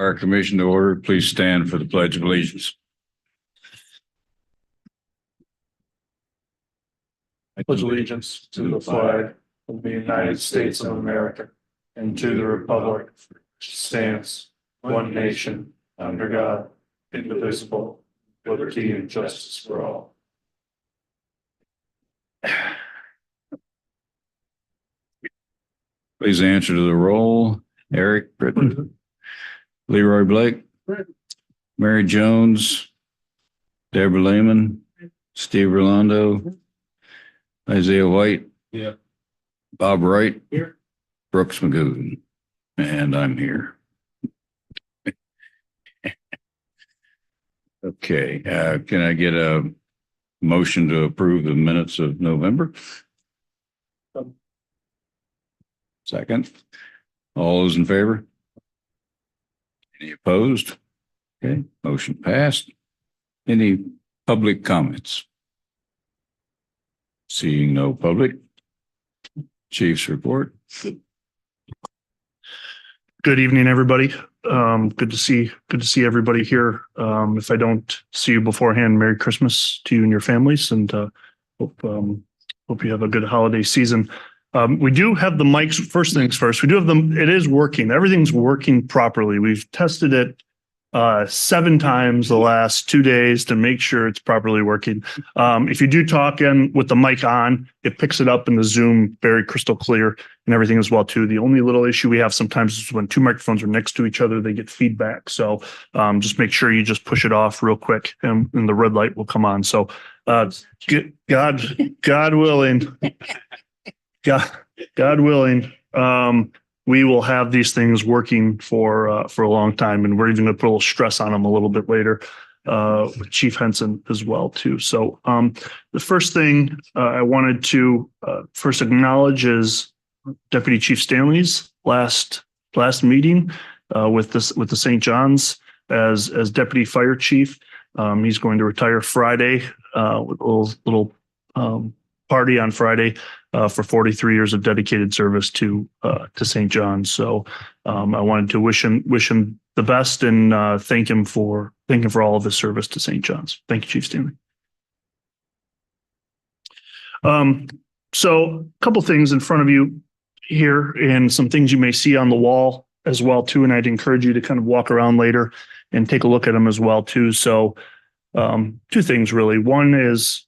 Our commission to order. Please stand for the Pledge of Allegiance. I pledge allegiance to the flag of the United States of America and to the republic which stands one nation under God, indivisible, with liberty and justice for all. Please answer to the roll. Eric Britton, Leroy Blake, Mary Jones, Deborah Lehman, Steve Rolando, Isaiah White, Yeah. Bob Wright, Here. Brooks McGoon, and I'm here. Okay, can I get a motion to approve the minutes of November? Second. All those in favor? Any opposed? Okay, motion passed. Any public comments? Seeing no public. Chief's report. Good evening, everybody. Good to see everybody here. If I don't see you beforehand, Merry Christmas to you and your families, and hope you have a good holiday season. We do have the mics. First things first, we do have them. It is working. Everything's working properly. We've tested it 7 times the last 2 days to make sure it's properly working. If you do talk in with the mic on, it picks it up in the Zoom very crystal clear and everything as well too. The only little issue we have sometimes is when 2 microphones are next to each other, they get feedback. So just make sure you just push it off real quick and the red light will come on. So God willing, God willing, we will have these things working for a long time, and we're even going to put a little stress on them a little bit later with Chief Henson as well too. So the first thing I wanted to first acknowledge is Deputy Chief Stanley's last meeting with the St. John's as Deputy Fire Chief. He's going to retire Friday with a little party on Friday for 43 years of dedicated service to St. John's. So I wanted to wish him the best and thank him for all of his service to St. John's. Thank you, Chief Stanley. So a couple things in front of you here and some things you may see on the wall as well too. And I'd encourage you to kind of walk around later and take a look at them as well too. So 2 things really. One is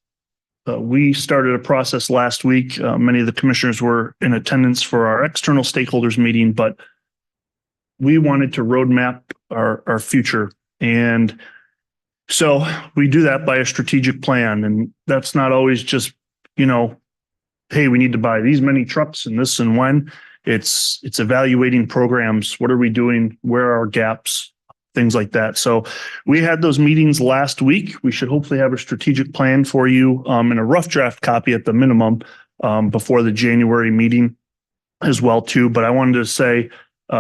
we started a process last week. Many of the commissioners were in attendance for our external stakeholders meeting, but we wanted to roadmap our future. And so we do that by a strategic plan. And that's not always just, hey, we need to buy these many trucks and this and when. It's evaluating programs. What are we doing? Where are our gaps? Things like that. So we had those meetings last week. We should hopefully have a strategic plan for you in a rough draft copy at the minimum before the January meeting as well too. But I wanted to say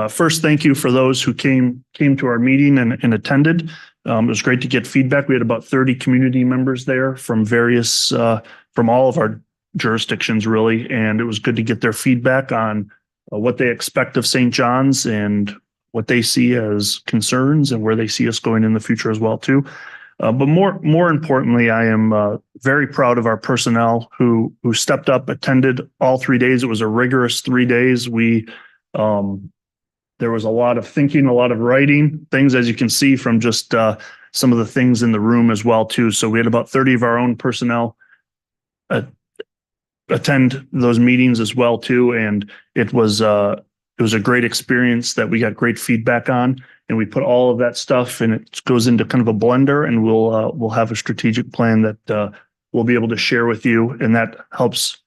first, thank you for those who came to our meeting and attended. It was great to get feedback. We had about 30 community members there from from all of our jurisdictions really. And it was good to get their feedback on what they expect of St. John's and what they see as concerns and where they see us going in the future as well too. But more importantly, I am very proud of our personnel who stepped up, attended all 3 days. It was a rigorous 3 days. There was a lot of thinking, a lot of writing, things as you can see from just some of the things in the room as well too. So we had about 30 of our own personnel attend those meetings as well too, and it was a great experience that we got great feedback on, and we put all of that stuff and it goes into kind of a blender, and we'll have a strategic plan that we'll be able to share with you, and that helps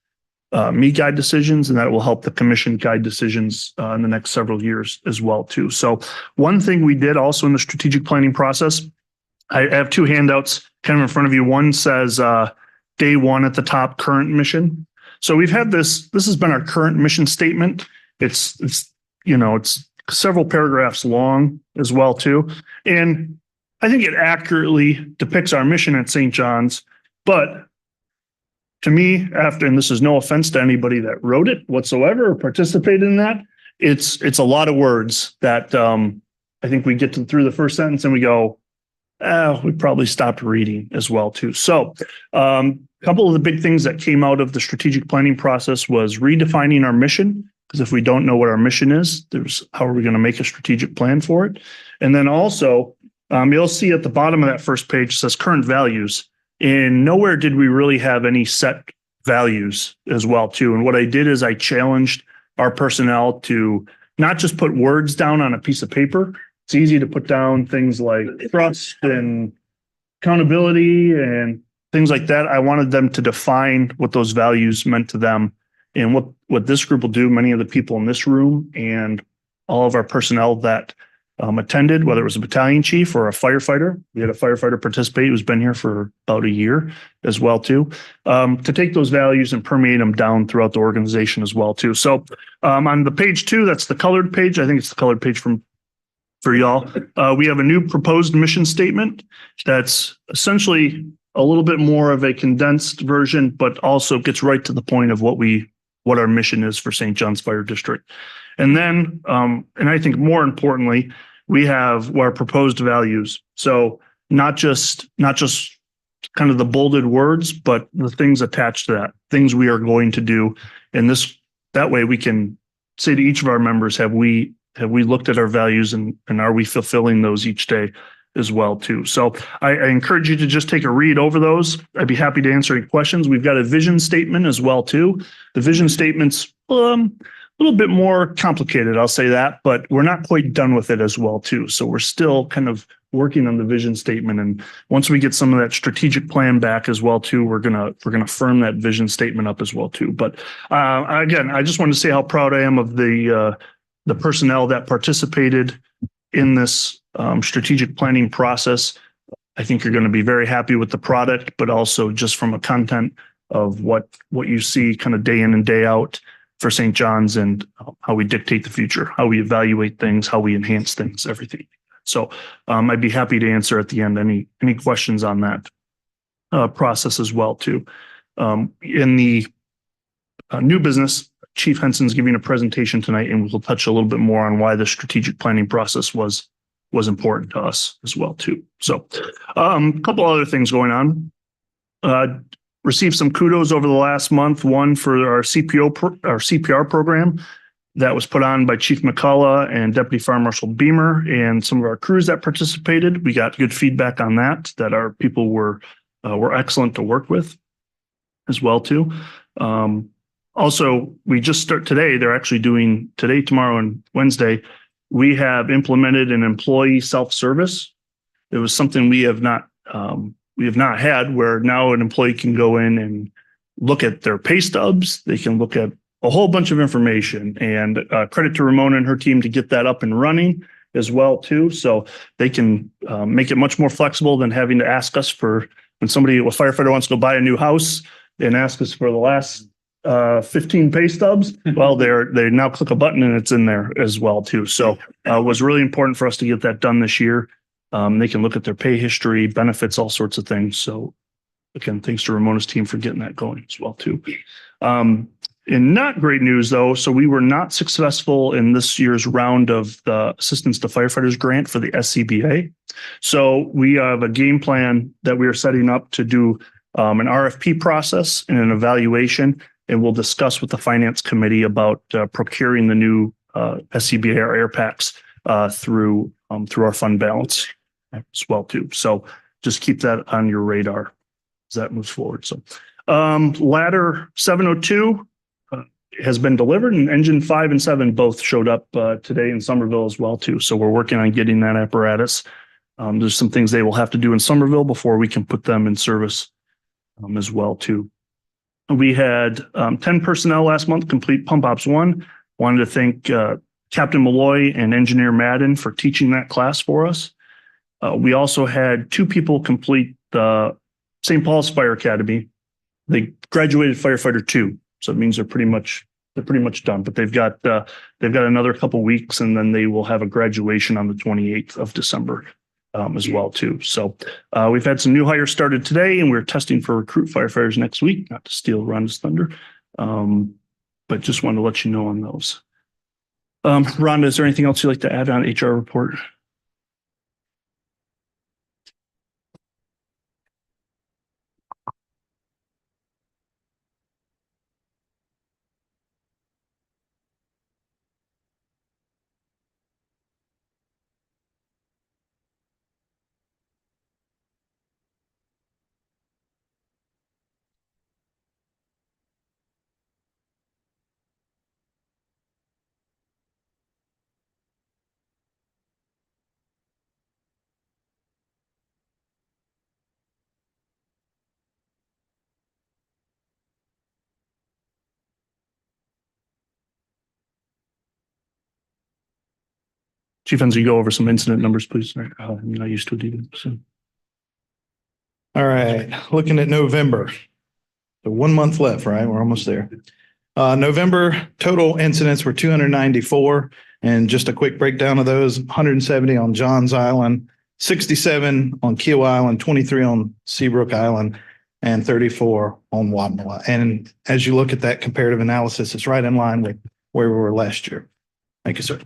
me guide decisions, and that will help the commission guide decisions in the next several years as well too. So one thing we did also in the strategic planning process, I have 2 handouts kind of in front of you. One says day 1 at the top, current mission. So we've had this has been our current mission statement. It's several paragraphs long as well too. And I think it accurately depicts our mission at St. John's. But to me, and this is no offense to anybody that wrote it whatsoever or participated in that, it's a lot of words that I I think we get through the first sentence and we go, we probably stopped reading as well too. So a couple of the big things that came out of the strategic planning process was redefining our mission. Because if we don't know what our mission is, how are we going to make a strategic plan for it? And then also, you'll see at the bottom of that first page, it says current values. And nowhere did we really have any set values as well too. And what I did is I challenged our personnel to not just put words down on a piece of paper. It's easy to put down things like trust and accountability and things like that. I wanted them to define what those values meant to them. And what this group will do, many of the people in this room and all of our personnel that attended, whether it was a battalion chief or a firefighter, we had a firefighter participate who's been here for about a year as well too, to take those values and permeate them down throughout the organization as well too. So on the page 2, that's the colored page. I think it's the colored page for y'all. We have a new proposed mission statement that's essentially a little bit more of a condensed version, but also gets right to the point of what our mission is for St. John's Fire District. And then, and I think more importantly, we have our proposed values. So not just kind of the bolded words, but the things attached to that, things we are going to do. And that way we can say to each of our members, have we looked at our values and are we fulfilling those each day as well too? So I encourage you to just take a read over those. I'd be happy to answer any questions. We've got a vision statement as well too. The vision statement's a little bit more complicated, I'll say that, but we're not quite done with it as well too. So we're still kind of working on the vision statement. And once we get some of that strategic plan back as well too, we're gonna firm that vision statement up as well too. But again, I just wanted to say how proud I am of the personnel that participated in this strategic planning process. I think you're going to be very happy with the product, but also just from a content of what you see kind of day in and day out for St. John's and how we dictate the future, how we evaluate things, how we enhance things, everything. So I'd be happy to answer at the end any questions on that process as well too. In the new business, Chief Henson's giving a presentation tonight, and we'll touch a little bit more on why the strategic planning process was important to us as well too. So a couple other things going on. Received some kudos over the last month. One for our CPR program that was put on by Chief McCullough and Deputy Fire Marshal Beamer and some of our crews that participated. We got good feedback on that our people were excellent to work with as well too. Also, we just start today. They're actually doing today, tomorrow, and Wednesday. We have implemented an employee self-service. It was something we have not had, where now an employee can go in and look at their pay stubs. They can look at a whole bunch of information, and credit to Ramona and her team to get that up and running as well too. So they can make it much more flexible than having to ask us for when a firefighter wants to go buy a new house and ask us for the last 15 pay stubs. Well, they now click a button and it's in there as well too. So it was really important for us to get that done this year. They can look at their pay history, benefits, all sorts of things. So again, thanks to Ramona's team for getting that going as well too. In not great news though, so we were not successful in this year's round of the Assistance to Firefighters grant for the SCBA. So we have a game plan that we are setting up to do an RFP process and an evaluation, and we'll discuss with the finance committee about procuring the new SCBA or air packs through our fund balance as well too. So just keep that on your radar as that moves forward. So ladder 702 has been delivered, and engine 5 and 7 both showed up today in Somerville as well too. So we're working on getting that apparatus. There's some things they will have to do in Somerville before we can put them in service as well too. We had 10 personnel last month complete Pump Ops 1. Wanted to thank Captain Malloy and Engineer Madden for teaching that class for us. We also had 2 people complete the St. Paul's Fire Academy. They graduated firefighter 2, so it means they're pretty much done. But they've got another couple weeks, and then they will have a graduation on the 28th of December as well too. So we've had some new hires started today, and we're testing for recruit firefighters next week. Not to steal Rhonda's thunder, but just wanted to let you know on those. Rhonda, is there anything else you'd like to add on HR report? Chief Enzi, go over some incident numbers, please. I'm not used to it either. So. All right, looking at November. So 1 month left, right? We're almost there. November total incidents were 294. And just a quick breakdown of those, 170 on Johns Island, 67 on Keel Island, 23 on Seabrook Island, and 34 on Wadmalaw. And as you look at that comparative analysis, it's right in line with where we were last year. Thank you, sir.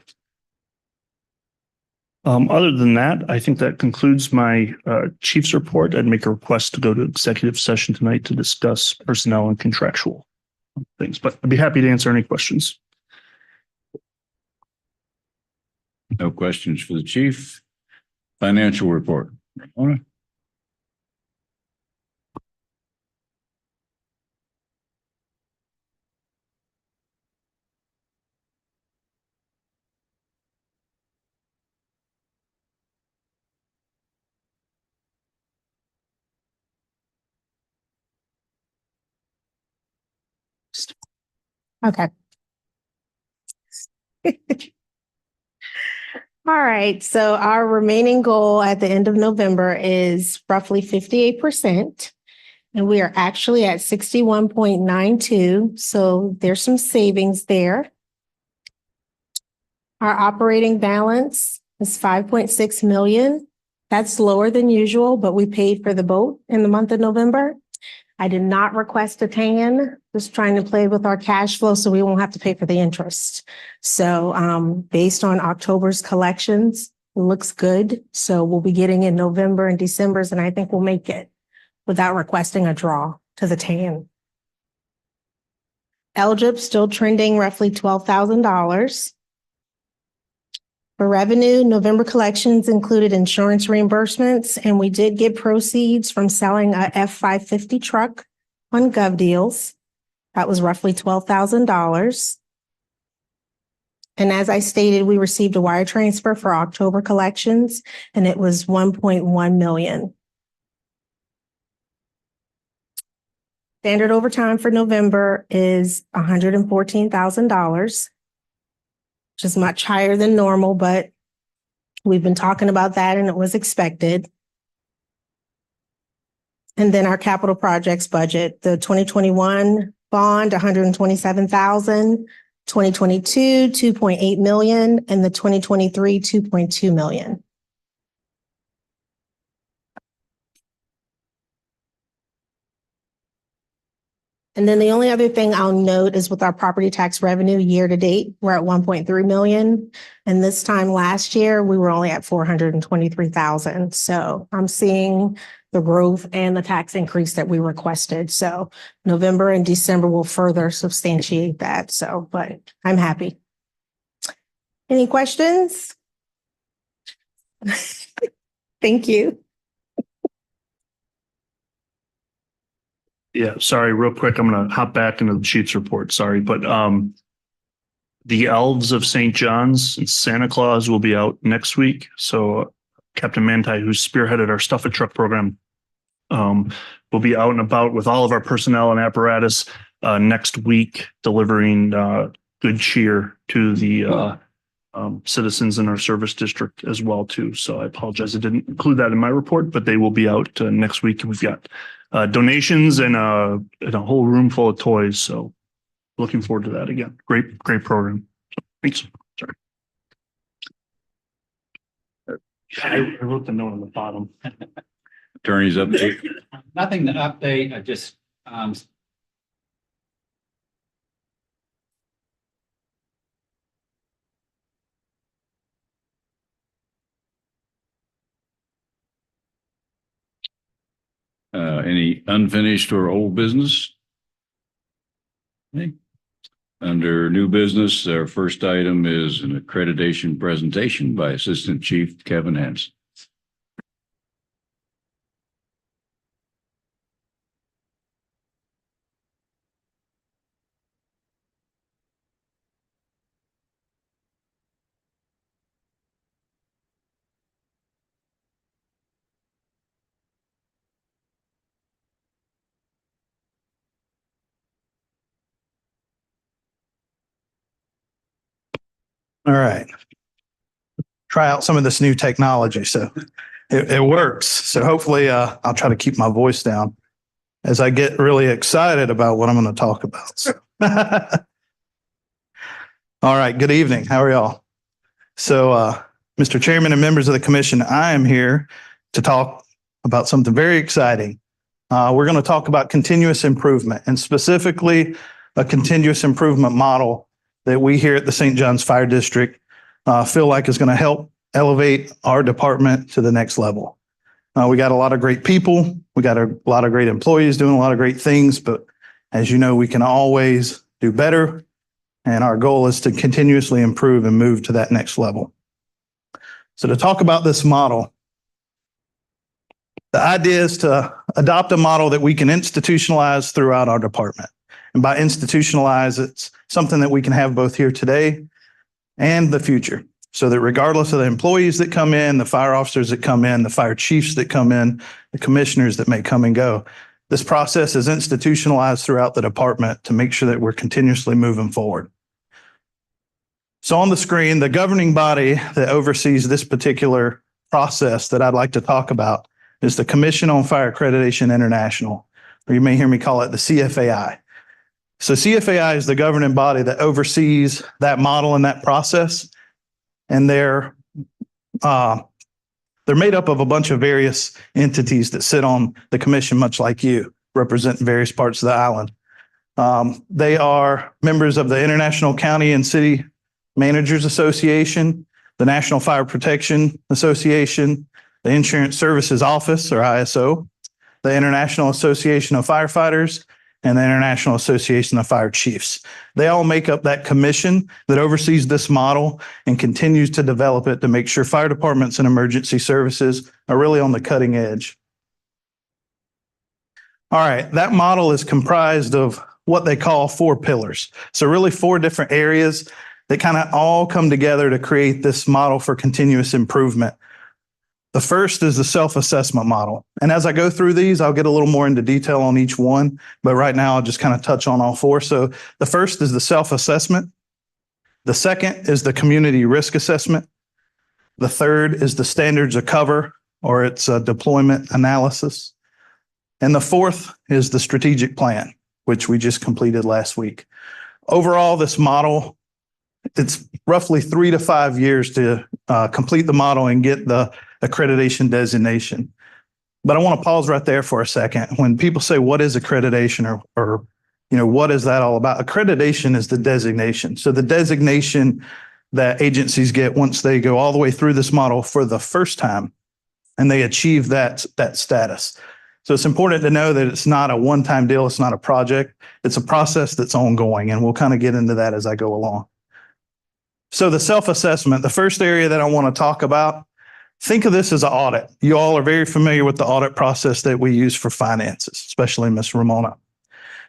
Other than that, I think that concludes my chief's report. I'd make a request to go to executive session tonight to discuss personnel and contractual things, but I'd be happy to answer any questions. No questions for the chief. Financial report. Okay. All right. So our remaining goal at the end of November is roughly 58%. And we are actually at 61.92. So there's some savings there. Our operating balance is 5.6 million. That's lower than usual, but we paid for the boat in the month of November. I did not request a tan, just trying to play with our cash flow so we won't have to pay for the interest. So based on October's collections, it looks good. So we'll be getting in November and December's, and I think we'll make it without requesting a draw to the tan. LGIP still trending roughly $12,000. For revenue, November collections included insurance reimbursements, and we did get proceeds from selling a F-550 truck on GovDeals. That was roughly $12,000. And as I stated, we received a wire transfer for October collections, and it was 1.1 million. Standard overtime for November is $114,000. Which is much higher than normal, but we've been talking about that and it was expected. And then our capital projects budget, the 2021 bond, 127,000, 2022, 2.8 million, and the 2023, 2.2 million. And then the only other thing I'll note is with our property tax revenue year to date, we're at 1.3 million. And this time last year, we were only at 423,000. So I'm seeing the growth and the tax increase that we requested. So November and December will further substantiate that. So, but I'm happy. Any questions? Thank you. Yeah, sorry, real quick. I'm going to hop back into the Chief's report. Sorry, but the Elves of St. John's and Santa Claus will be out next week. So Captain Manti, who's spearheaded our Stuff a Truck program, will be out and about with all of our personnel and apparatus next week, delivering good cheer to the citizens in our service district as well too. So I apologize, I didn't include that in my report, but they will be out next week. We've got donations and a whole room full of toys. So looking forward to that again. Great program. So, thanks. Sorry. I wrote the note on the bottom. Attorney's update. Nothing to update. I just Any unfinished or old business? Okay. Under new business, our first item is an accreditation presentation by Assistant Chief Kevin Hansen. All right. try out some of this new technology. So it works. So hopefully I'll try to keep my voice down as I get really excited about what I'm going to talk about. So. All right. Good evening. How are y'all? So, Mr. Chairman and members of the commission, I am here to talk about something very exciting. We're going to talk about continuous improvement, and specifically a continuous improvement model that we here at the St. John's Fire District feel like is going to help elevate our department to the next level. We got a lot of great people. We got a lot of great employees doing a lot of great things, but as you know, we can always do better. And our goal is to continuously improve and move to that next level. So to talk about this model, the idea is to adopt a model that we can institutionalize throughout our department. And by institutionalize, it's something that we can have both here today and the future. So that regardless of the employees that come in, the fire officers that come in, the fire chiefs that come in, the commissioners that may come and go, this process is institutionalized throughout the department to make sure that we're continuously moving forward. So on the screen, the governing body that oversees this particular process that I'd like to talk about is the Commission on Fire Accreditation International, or you may hear me call it the CFAI. So CFAI is the governing body that oversees that model and that process, and they're made up of a bunch of various entities that sit on the commission, much like you, representing various parts of the island. They are members of the International County and City Managers Association, the National Fire Protection Association, the Insurance Services Office, or ISO, the International Association of Firefighters, and the International Association of Fire Chiefs. They all make up that commission that oversees this model and continues to develop it to make sure fire departments and emergency services are really on the cutting edge. All right, that model is comprised of what they call 4 pillars. So really 4 different areas that kind of all come together to create this model for continuous improvement. The first is the self-assessment model. And as I go through these, I'll get a little more into detail on each one, but right now I'll just kind of touch on all 4. So the first is the self-assessment. The second is the community risk assessment. The third is the standards of cover, or its deployment analysis. And the fourth is the strategic plan, which we just completed last week. Overall, this model, it's roughly 3 to 5 years to complete the model and get the accreditation designation. But I want to pause right there for a second. When people say, what is accreditation, or what is that all about? Accreditation is the designation. So the designation that agencies get once they go all the way through this model for the first time and they achieve that status. So it's important to know that it's not a one-time deal. It's not a project. It's a process that's ongoing, and we'll kind of get into that as I go along. So the self-assessment, the first area that I want to talk about, think of this as an audit. You all are very familiar with the audit process that we use for finances, especially Ms. Ramona.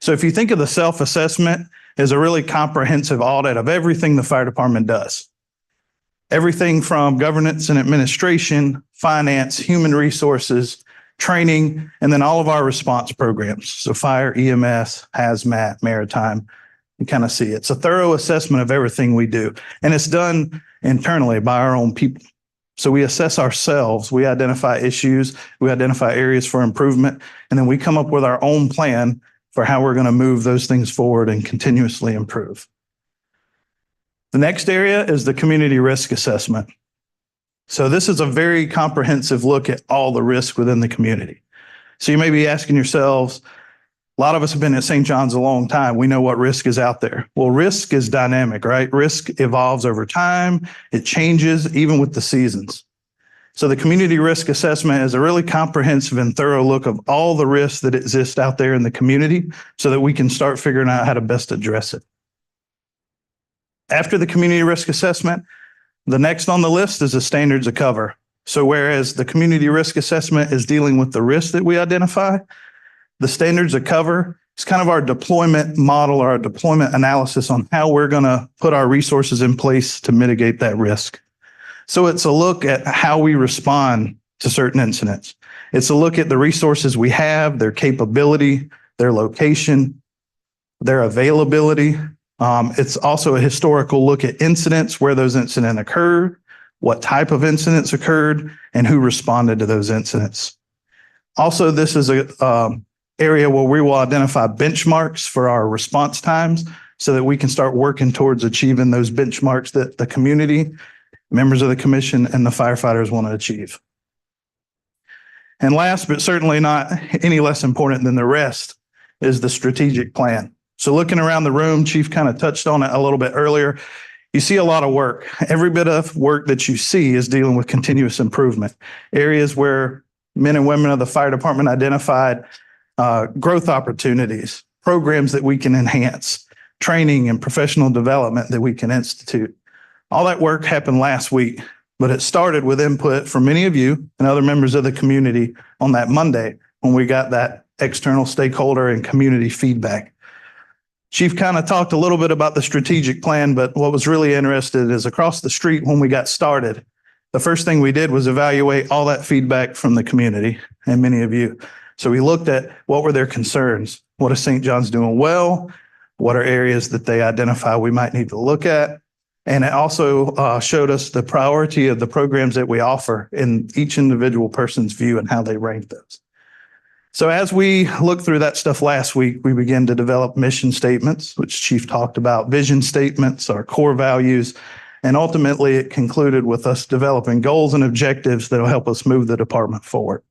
So if you think of the self-assessment as a really comprehensive audit of everything the fire department does, everything from governance and administration, finance, human resources, training, and then all of our response programs. So fire, EMS, hazmat, maritime, you kind of see it. It's a thorough assessment of everything we do. And it's done internally by our own people. So we assess ourselves, we identify issues, we identify areas for improvement, and then we come up with our own plan for how we're going to move those things forward and continuously improve. The next area is the community risk assessment. So this is a very comprehensive look at all the risk within the community. So you may be asking yourselves, a lot of us have been at St. John's a long time. We know what risk is out there. Well, risk is dynamic, right? Risk evolves over time. It changes even with the seasons. So the community risk assessment is a really comprehensive and thorough look of all the risks that exist out there in the community so that we can start figuring out how to best address it. After the community risk assessment, the next on the list is the standards of cover. So whereas the community risk assessment is dealing with the risks that we identify, the standards of cover is kind of our deployment model or our deployment analysis on how we're going to put our resources in place to mitigate that risk. So it's a look at how we respond to certain incidents. It's a look at the resources we have, their capability, their location, their availability. It's also a historical look at incidents, where those incidents occurred, what type of incidents occurred, and who responded to those incidents. Also, this is a area where we will identify benchmarks for our response times so that we can start working towards achieving those benchmarks that the community, members of the commission, and the firefighters want to achieve. And last, but certainly not any less important than the rest, is the strategic plan. So looking around the room, Chief kind of touched on it a little bit earlier. You see a lot of work. Every bit of work that you see is dealing with continuous improvement. Areas where men and women of the fire department identified growth opportunities, programs that we can enhance, training and professional development that we can institute. All that work happened last week, but it started with input from many of you and other members of the community on that Monday when we got that external stakeholder and community feedback. Chief kind of talked a little bit about the strategic plan, but what was really interesting is across the street when we got started, the first thing we did was evaluate all that feedback from the community and many of you. So we looked at what were their concerns. What is St. John's doing well? What are areas that they identify we might need to look at? And it also showed us the priority of the programs that we offer in each individual person's view and how they rank those. So as we looked through that stuff last week, we began to develop mission statements, which Chief talked about, vision statements, our core values, and ultimately it concluded with us developing goals and objectives that will help us move the department forward.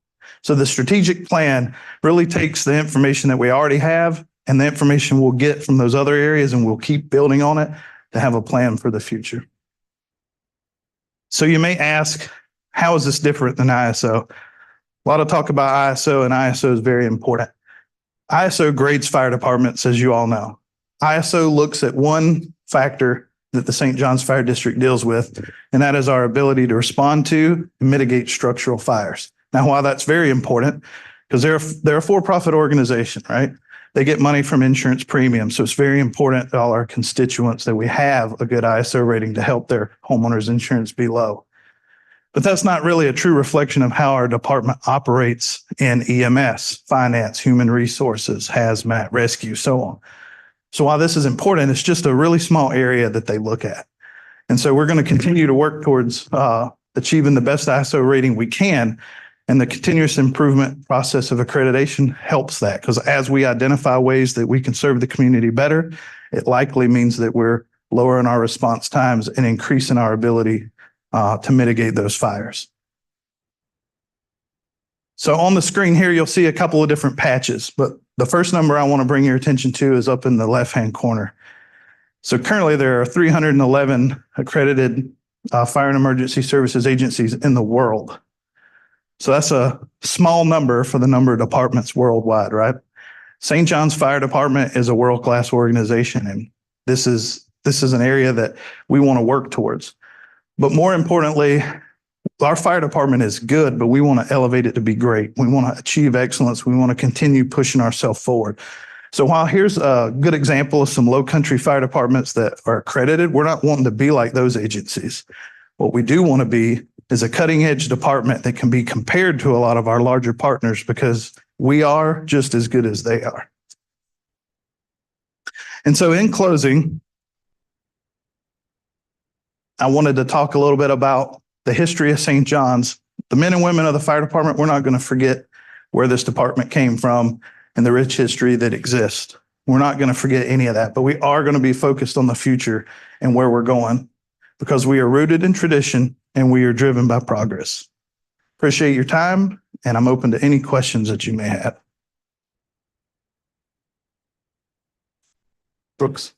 So the strategic plan really takes the information that we already have and the information we'll get from those other areas, and we'll keep building on it to have a plan for the future. So you may ask, how is this different than ISO? A lot of talk about ISO, and ISO is very important. ISO grades fire departments, as you all know. ISO looks at one factor that the St. John's Fire District deals with, and that is our ability to respond to and mitigate structural fires. Now, while that's very important, because they're a for-profit organization, right? They get money from insurance premiums. So it's very important to all our constituents that we have a good ISO rating to help their homeowners insurance be low. But that's not really a true reflection of how our department operates in EMS, finance, human resources, hazmat, rescue, so on. So while this is important, it's just a really small area that they look at. And so we're going to continue to work towards achieving the best ISO rating we can. And the continuous improvement process of accreditation helps that, because as we identify ways that we can serve the community better, it likely means that we're lowering our response times and increasing our ability to mitigate those fires. So on the screen here, you'll see a couple of different patches, but the first number I want to bring your attention to is up in the left-hand corner. So currently there are 311 accredited fire and emergency services agencies in the world. So that's a small number for the number of departments worldwide, right? St. John's Fire Department is a world-class organization, and this is an area that we want to work towards. But more importantly, our fire department is good, but we want to elevate it to be great. We want to achieve excellence. We want to continue pushing ourselves forward. So while here's a good example of some low country fire departments that are accredited, we're not wanting to be like those agencies. What we do want to be is a cutting edge department that can be compared to a lot of our larger partners, because we are just as good as they are. And so in closing, I wanted to talk a little bit about the history of St. John's. The men and women of the fire department, we're not going to forget where this department came from and the rich history that exists. We're not going to forget any of that, but we are going to be focused on the future and where we're going, because we are rooted in tradition and we are driven by progress. Appreciate your time, and I'm open to any questions that you may have. Brooks.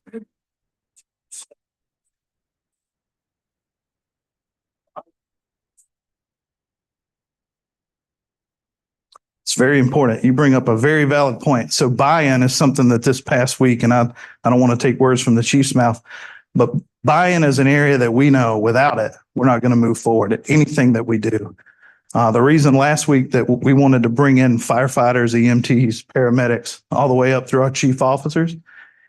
It's very important. You bring up a very valid point. So buy-in is something that this past week, and I don't want to take words from the chief's mouth, but buy-in is an area that we know without it, we're not going to move forward at anything that we do. The reason last week that we wanted to bring in firefighters, EMTs, paramedics, all the way up through our chief officers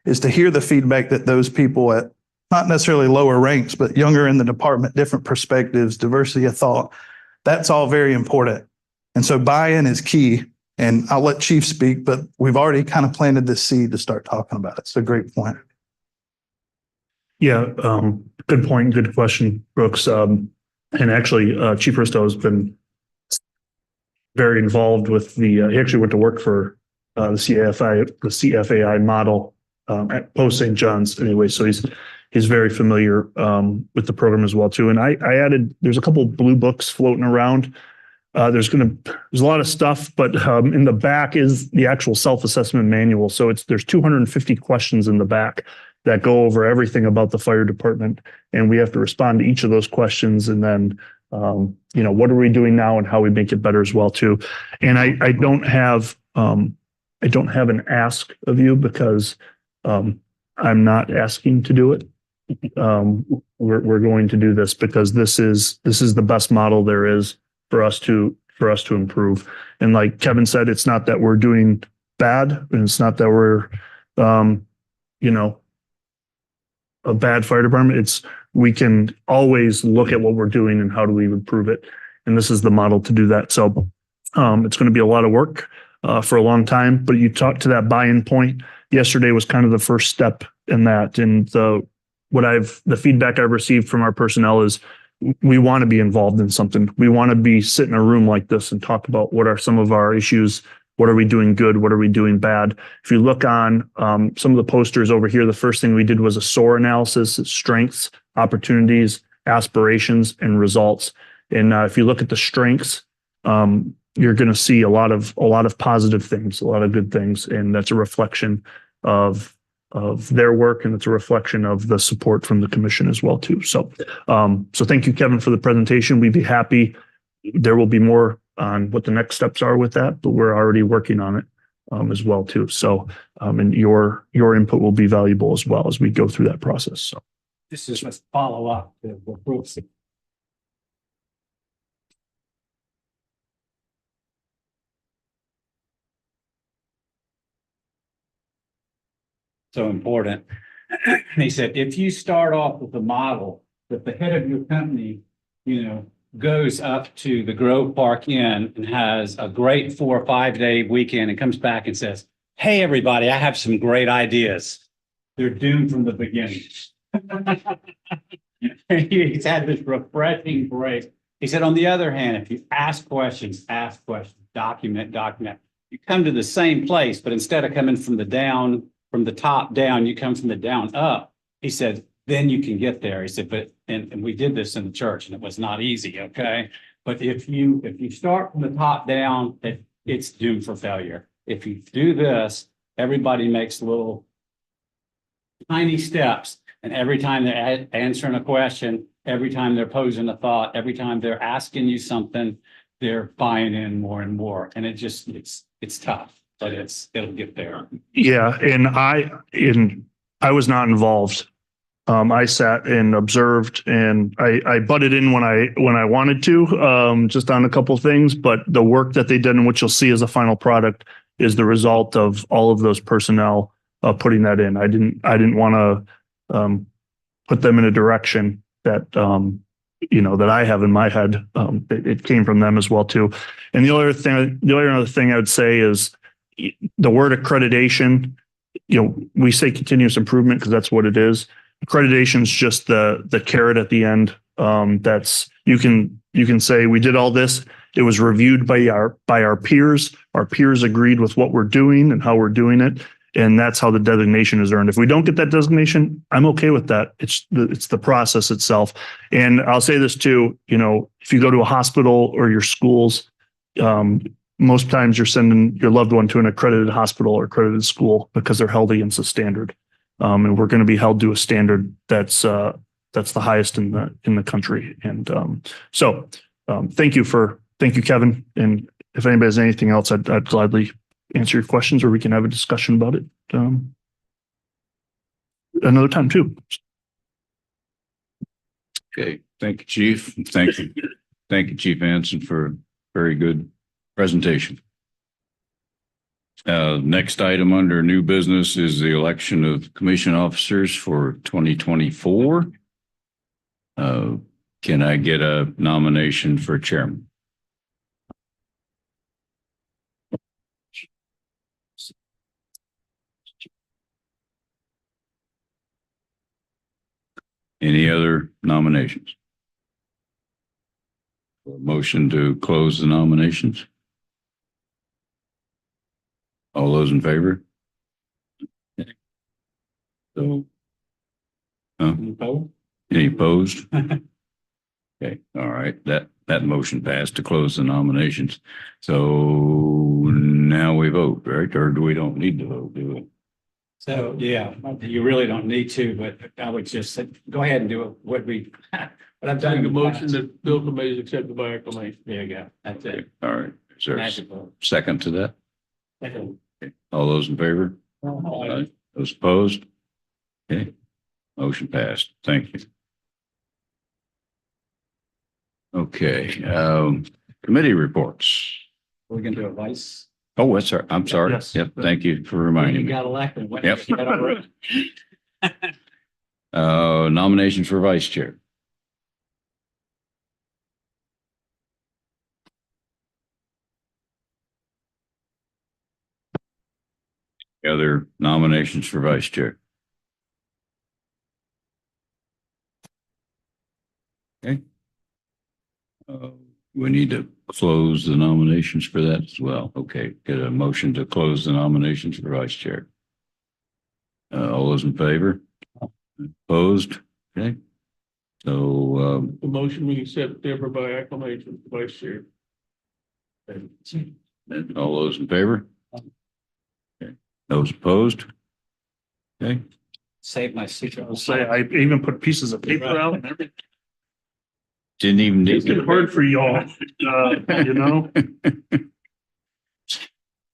is to hear the feedback that those people at not necessarily lower ranks, but younger in the department, different perspectives, diversity of thought. That's all very important. And so buy-in is key. And I'll let Chief speak, but we've already kind of planted this seed to start talking about it. It's a great point. Yeah, good point. Good question, Brooks. And actually, Chief Risto has been very involved with he actually went to work for the CFAI model at post St. John's anyway. So he's very familiar with the program as well too. And I added, there's a couple blue books floating around. There's a lot of stuff, but in the back is the actual self-assessment manual. So there's 250 questions in the back that go over everything about the fire department. And we have to respond to each of those questions. And then, what are we doing now and how we make it better as well too. And I don't have an ask of you because I'm not asking to do it. We're going to do this because this is the best model there is for us to improve. And like Kevin said, it's not that we're doing bad, and it's not that we're a bad fire department. We can always look at what we're doing and how do we improve it. And this is the model to do that. So it's going to be a lot of work for a long time, but you talked to that buy-in point. Yesterday was kind of the first step in that. And the feedback I've received from our personnel is we want to be involved in something. We want to be sit in a room like this and talk about what are some of our issues. What are we doing good? What are we doing bad? If you look on some of the posters over here, the first thing we did was a SOAR analysis: strengths, opportunities, aspirations, and results. And if you look at the strengths, you're going to see a lot of positive things, a lot of good things, and that's a reflection of their work, and it's a reflection of the support from the commission as well too. So thank you, Kevin, for the presentation. We'd be happy. There will be more on what the next steps are with that, but we're already working on it as well too. So and your input will be valuable as well as we go through that process. So this is just follow up to the Brooks. So important. He said, if you start off with a model that the head of your company, goes up to the Grove Park Inn and has a great 4 or 5 day weekend and comes back and says, hey, everybody, I have some great ideas. They're doomed from the beginning. He's had this refreshing break. He said, on the other hand, if you ask questions, document, you come to the same place, but instead of coming from the top down, you come from the down up. He said, then you can get there. He said, and we did this in the church and it was not easy. Okay. But if you start from the top down, it's doomed for failure. If you do this, everybody makes little tiny steps. And every time they're answering a question, every time they're posing a thought, every time they're asking you something, they're buying in more and more. And it's tough, but it'll get there. yeah, and I was not involved. I sat and observed, and I butted in when I wanted to, just on a couple of things. But the work that they did and what you'll see as a final product is the result of all of those personnel putting that in. I didn't want to put them in a direction that that I have in my head. It came from them as well too. And the other thing I would say is the word accreditation. We say continuous improvement because that's what it is. Accreditation is just the carrot at the end. That's you can say we did all this. It was reviewed by our peers. Our peers agreed with what we're doing and how we're doing it, and that's how the designation is earned. If we don't get that designation, I'm okay with that. It's the process itself. And I'll say this too. If you go to a hospital or your schools, most times you're sending your loved one to an accredited hospital or accredited school because they're held against a standard. And we're going to be held to a standard that's the highest in the country. And thank you, Kevin. And if anybody has anything else, I'd gladly answer your questions, or we can have a discussion about it another time too. Okay, thank you, Chief. Thank you, Chief Anson, for a very good presentation. Next item under new business is the election of commission officers for 2024. Can I get a nomination for chairman? Any other nominations? Motion to close the nominations. All those in favor? Okay. So, any opposed? Okay, all right, that motion passed to close the nominations. So now we vote, right? Or do we don't need to vote, do we? So, yeah, you really don't need to, but I would just say, go ahead and do it. What I've done. Make a motion that bill committee is accepted by acclamation. There you go. That's it. All right, is there a Magical. second to that? Okay. Okay. All those in favor? Aye. Those opposed? Okay, motion passed. Thank you. Okay, committee reports. We're gonna do a vice. Oh, that's all right. I'm sorry. Yes. Yep, thank you for reminding You me. got elected. What- Yep. you got already- Nominations for vice chair. Other nominations for vice chair? Okay. We need to close the nominations for that as well. Okay, get a motion to close the nominations for vice chair. All those in favor? Opposed? Okay. So, The motion we accept Deborah by acclamation, vice chair. all those in favor? Okay. Those opposed? Okay. Save my secret. I'll say, I even put pieces of paper out and everything. Didn't even need It's getting hard for y'all, you know?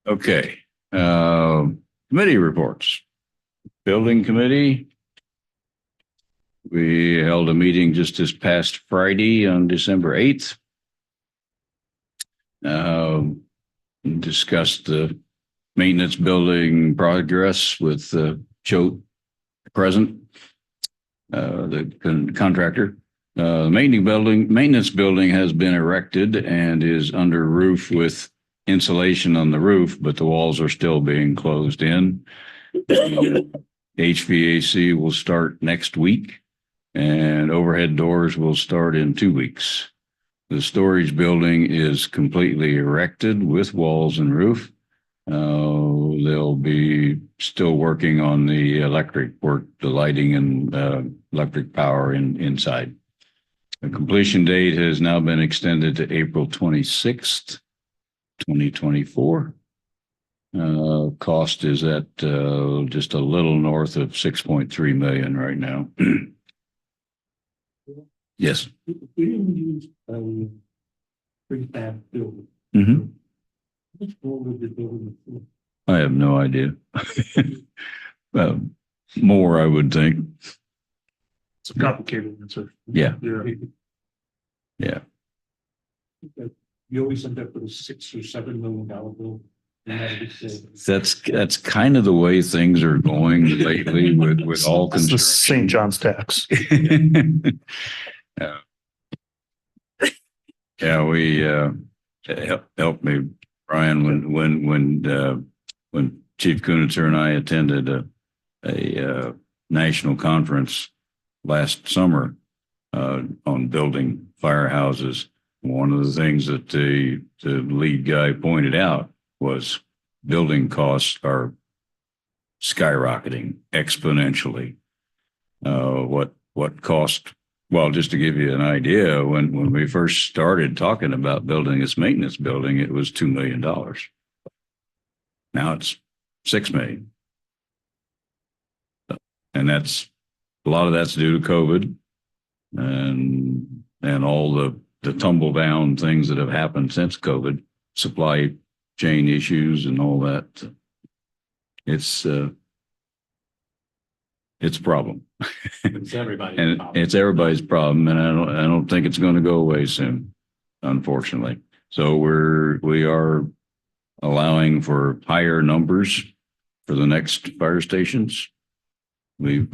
Okay, committee reports. Building committee. We held a meeting just this past Friday on December 8th. Discussed the maintenance building progress with Choate present, the contractor. Maintenance building has been erected and is under roof with insulation on the roof, but the walls are still being closed in. HVAC will start next week and overhead doors will start in 2 weeks. The storage building is completely erected with walls and roof. They'll be still working on the electric work, the lighting and electric power inside. The completion date has now been extended to April 26th, 2024. Cost is at just a little north of 6.3 million right now. Yes. We didn't use prefab building. Mhm. What's wrong with the building? I have no idea. More, I would think. It's a complicated answer. Yeah. Yeah. You always end up with a $6 or $7 million bill. That's kind of the way things are going lately with all It's the construction. St. John's tax. Yeah, we helped me, Brian, when Chief Kunitzer and I attended a national conference last summer on building firehouses. One of the things that the lead guy pointed out was building costs are skyrocketing exponentially. What cost? Well, just to give you an idea, when we first started talking about building this maintenance building, it was $2 million. Now it's $6 million. And that's a lot of that's due to COVID and all the tumble down things that have happened since COVID, supply chain issues and all that. It's a problem. It's everybody's And problem. it's everybody's problem, and I don't think it's going to go away soon, unfortunately. So we are allowing for higher numbers for the next fire stations. We've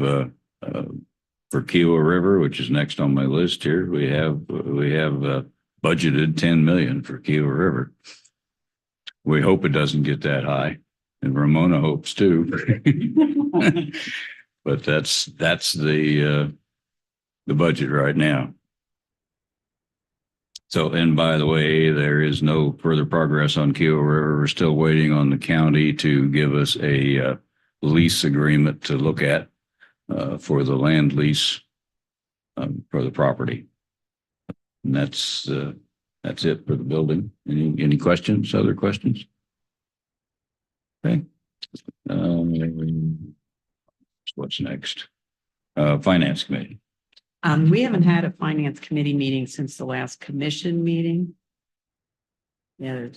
for Kiowa River, which is next on my list here, we have budgeted 10 million for Kiowa River. We hope it doesn't get that high, and Ramona hopes too. But that's the budget right now. So, and by the way, there is no further progress on Keel River. We're still waiting on the county to give us a lease agreement to look at for the land lease for the property. And that's it for the building. Any questions? Other questions? Okay. What's next? Finance Committee. We haven't had a finance committee meeting since the last commission meeting. Yeah.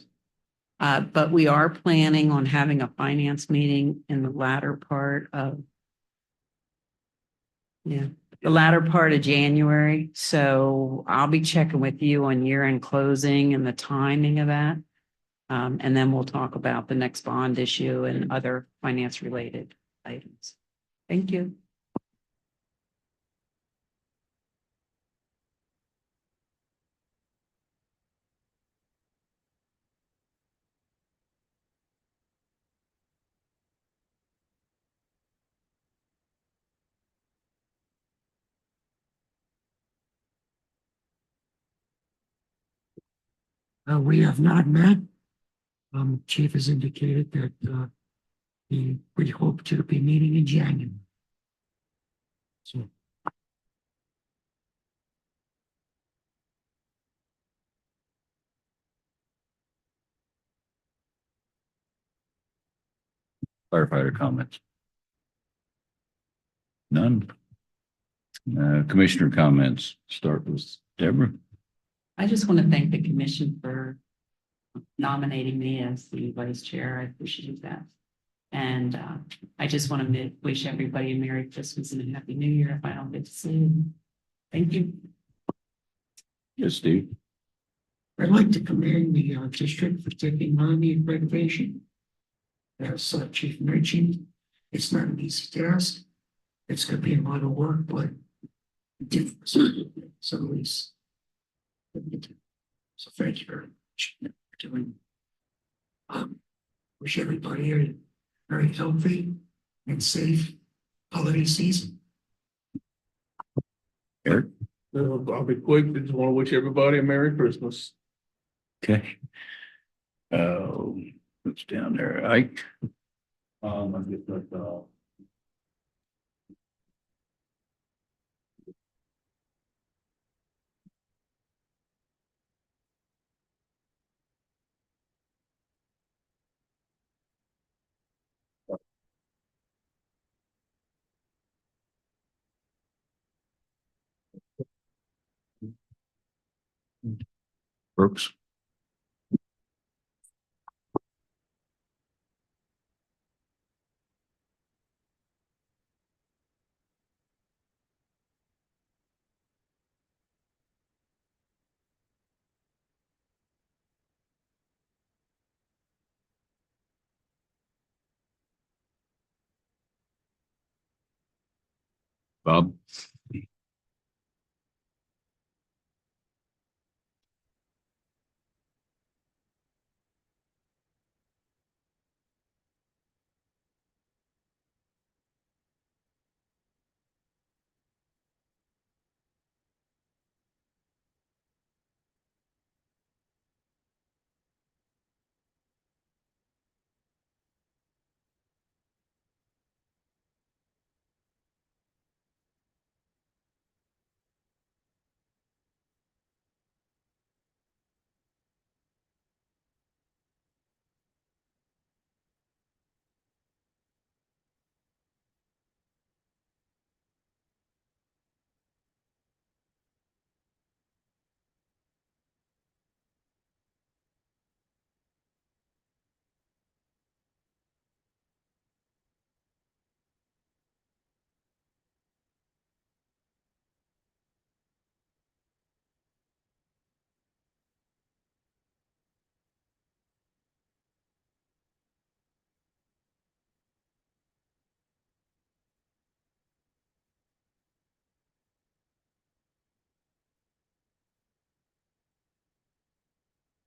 But we are planning on having a finance meeting in the latter part of January. So I'll be checking with you on year-end closing and the timing of that. And then we'll talk about the next bond issue and other finance related items. Thank you. We have not met. Chief has indicated that we hope to be meeting in January. So Firefighter comments. None. Commissioner comments. Start with Deborah. I just want to thank the commission for nominating me as the vice chair. I appreciate that. And I just want to wish everybody a Merry Christmas and a Happy New Year if I don't get to see you. Thank you. Yes, Steve. I'd like to commend the district for taking on the renovation. As Chief mentioned, it's not an easy task. It's going to be a lot of work, but different. So at least. So thank you very much for doing. Wish everybody a very healthy and safe holiday season. Eric. I'll be quick. I just want to wish everybody a Merry Christmas. Okay. What's down there? Ike. I get that. Brooks. Bob.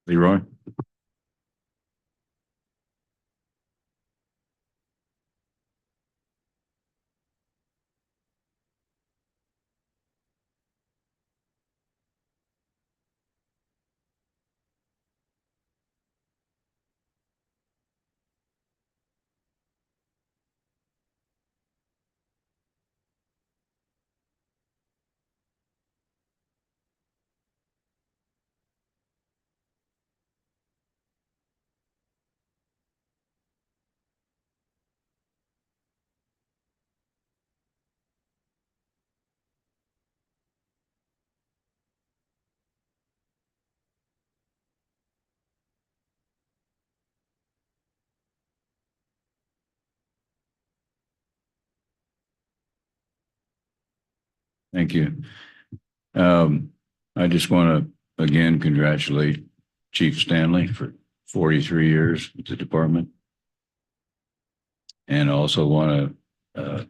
Leroy. Thank you. I just want to again congratulate Chief Stanley for 43 years with the department. And also want to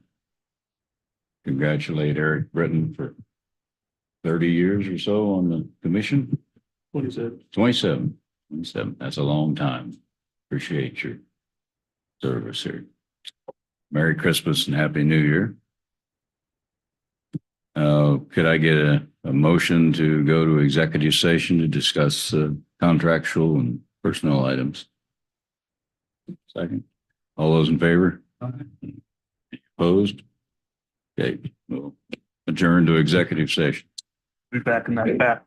congratulate Eric Britton for 30 years or so on the commission. What is it? 27. That's a long time. Appreciate your service here. Merry Christmas and Happy New Year. Could I get a motion to go to executive session to discuss contractual and personnel items? Second. All those in favor? Opposed? Okay, we'll adjourn to executive session. Be back in that back.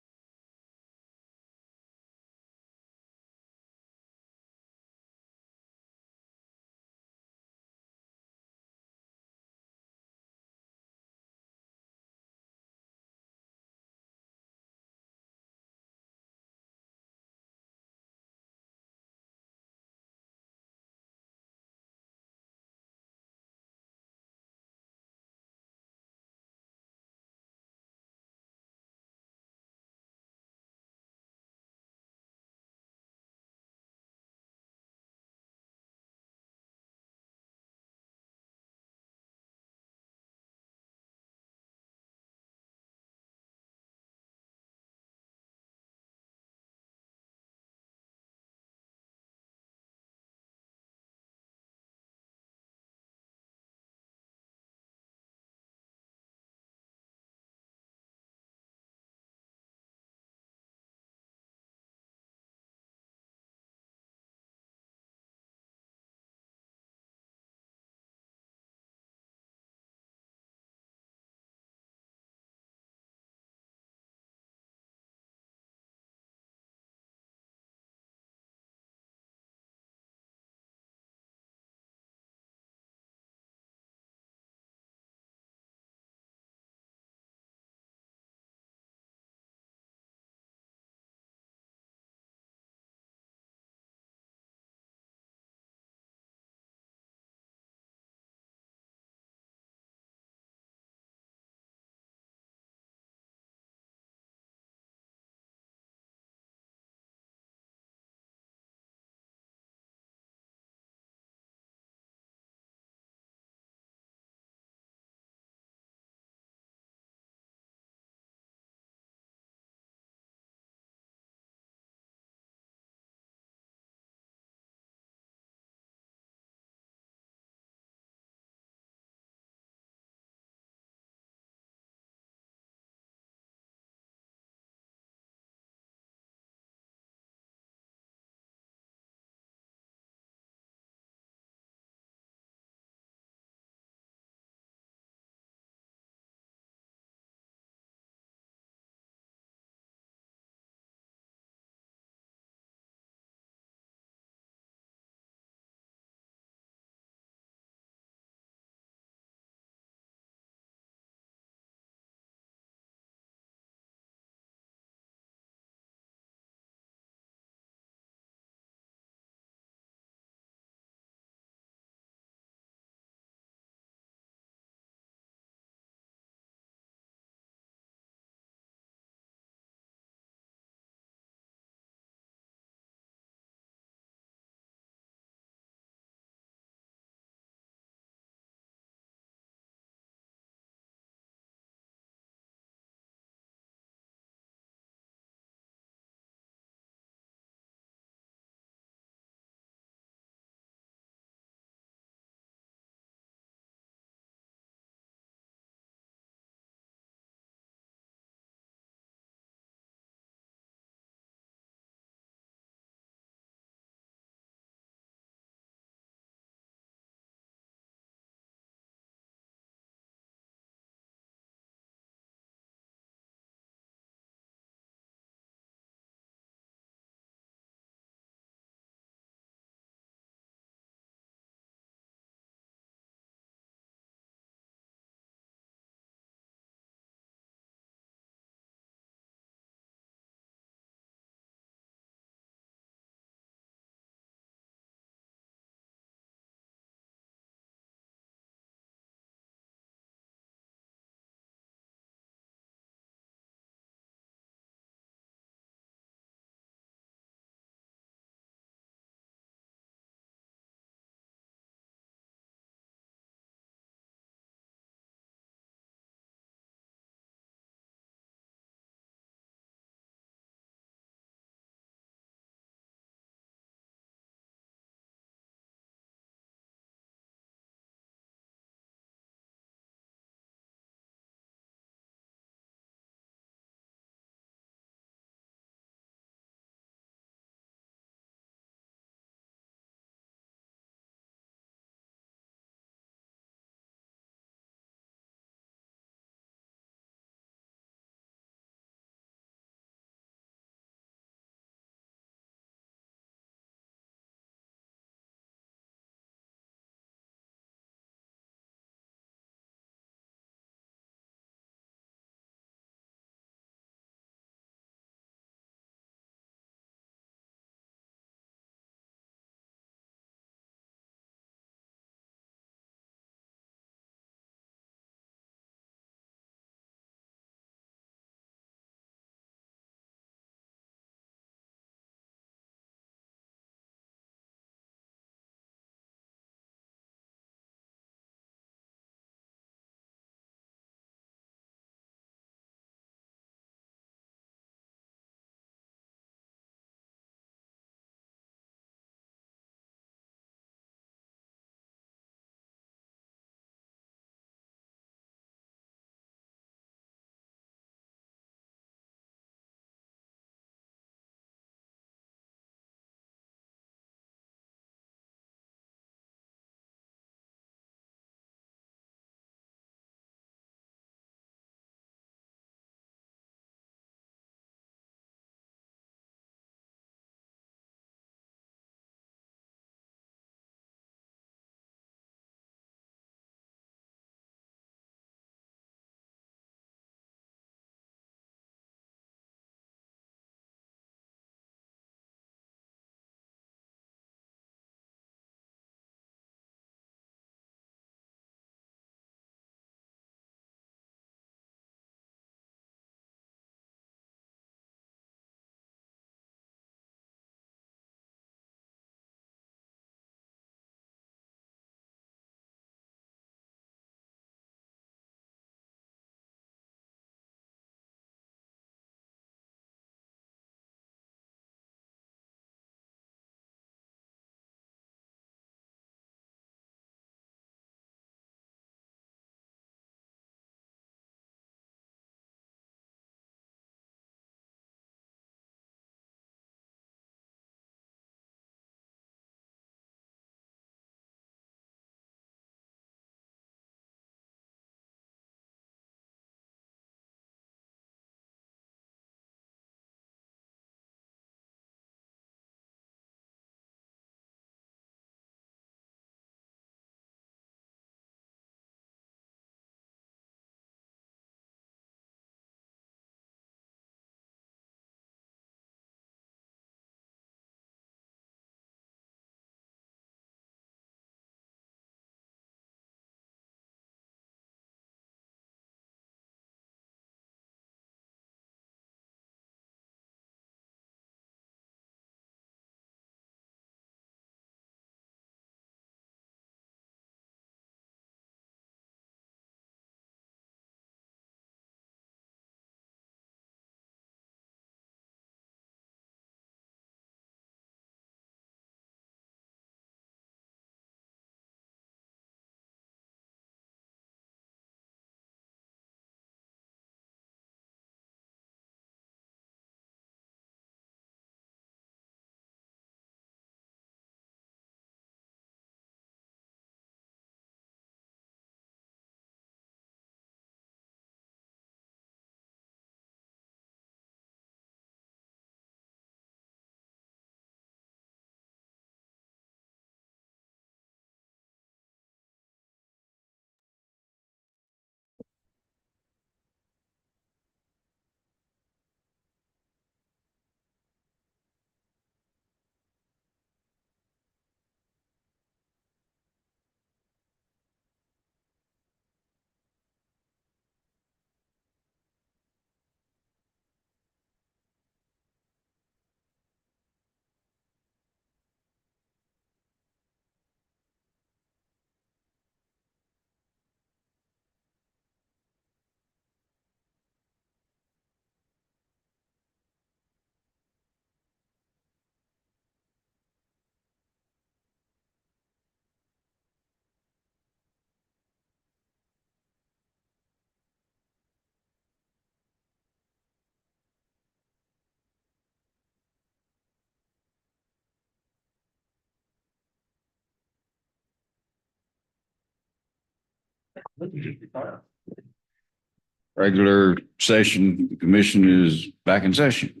Regular session, the commission is back in session.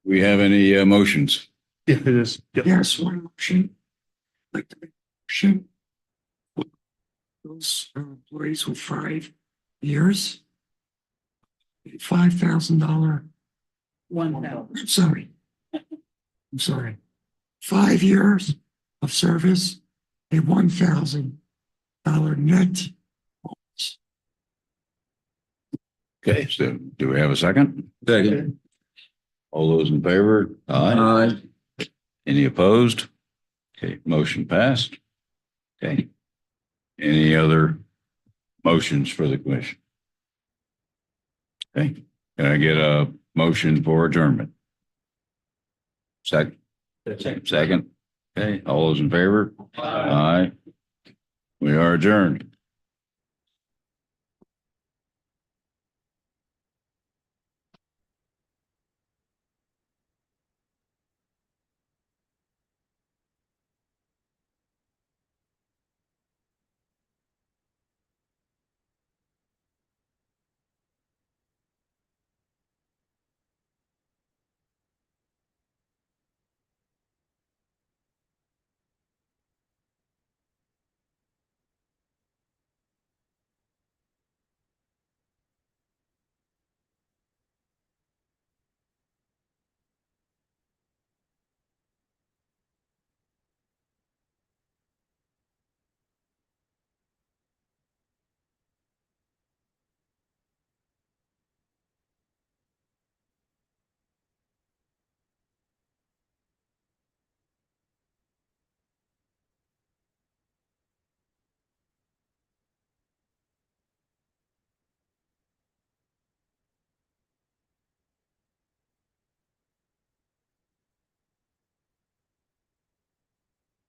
We have any motions? Yeah, it is. Yep. Yes, one motion. Like the motion. Those employees with 5 years. $5,000. I'm sorry. I'm sorry. 5 years of service, a $1,000 net. Okay, so do we have a second? Second. All those in favor? Aye. Any opposed? Okay, motion passed. Okay. Any other motions for the commission? Okay, can I get a motion for adjournment? Second. Second. Okay, all those in favor? Aye. We are adjourned.